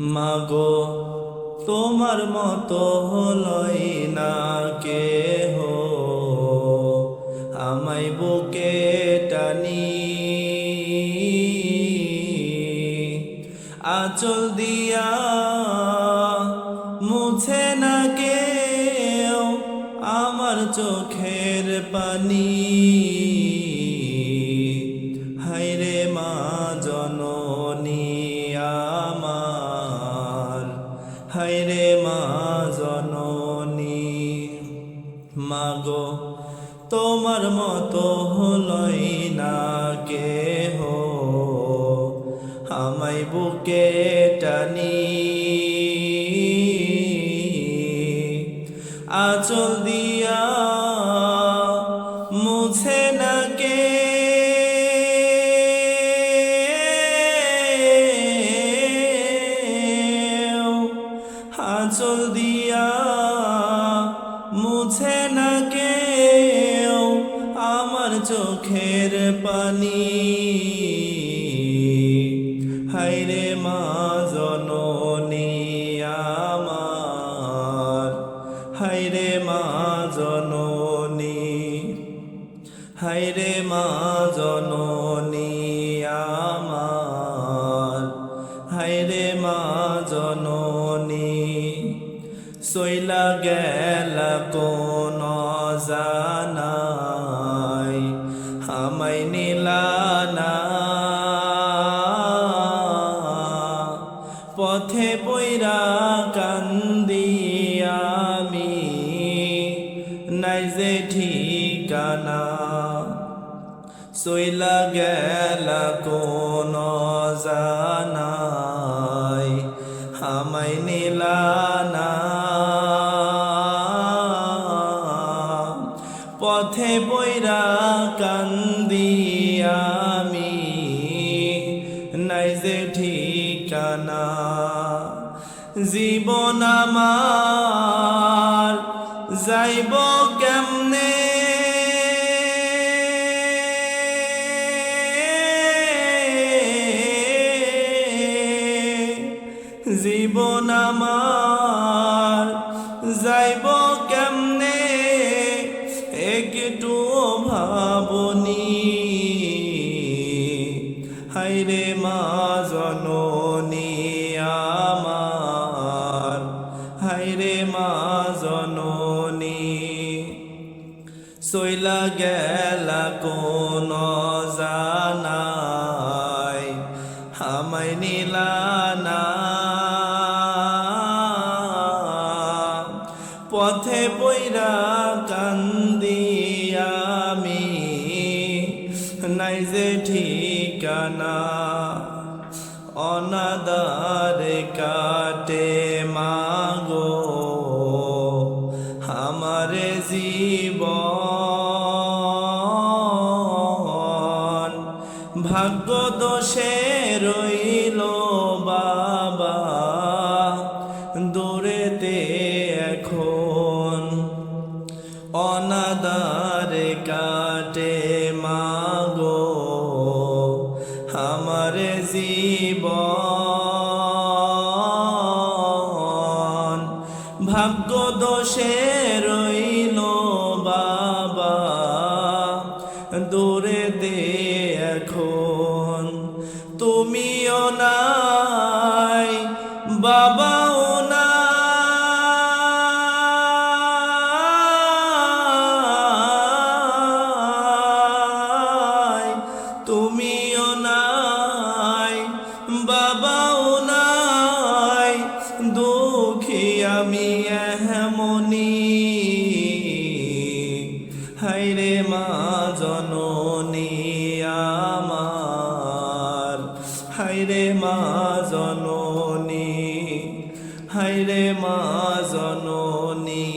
মাগো তোমার মতো হলই না কেহ, আমায় বুকে টানি আঁচল দিয়া মুছে না কেউ আমার চোখের পানি। হায়রে মা জননী আমার, হায়রে মা জননী। মাগো তোমার মতো হলই না কেহ, আমায় বুকে টানি আঁচল দিয়া মুছে না কেউ, আঁচল দিয়া মুছে না কেউ আমার চোখের পানি। হায়রে মা জননী আমার, হায়রে মা জননী, হায়রে মা জননী আমার, হায়রে মা জননী। সইলা গেলা কোন জানাই আমায় নিলা না, পথে পইরা কান্দি আমি নাই যে ঠিকানা। সইলা গেলা কোন জানাই আমায় নিলা না, পথে পইরা কান্দি আমি নাই যে ঠিকানা। জীবন আমার যাইব কেমনে, জীবন আমার যাইব কেমনে একটু ভাবনি। হায়রে মা জননী আমার, হায়রে মা জননী। সইলা গেলা কোন জানাই আমায় নিলা না, পথে পইরা কান্দি আমি নাই যে ঠিকানা। অনাদারে কাটে মাগো আমার জীবন, ভাগ্য দোষে রইল বাবা দূরেতে এখন। অনাদারে কাটে মাগো আমার জীবন, ভাগ্য দোষে রইল বাবা দূরেতে এখন। তুমিও নাই বাবাও নাই, তুমিও নাই বাবাও নাই, দুঃখী আমি এমনি। হায়রে মা জননী আমার, হায়রে মা জননী, হায়রে মা জননী।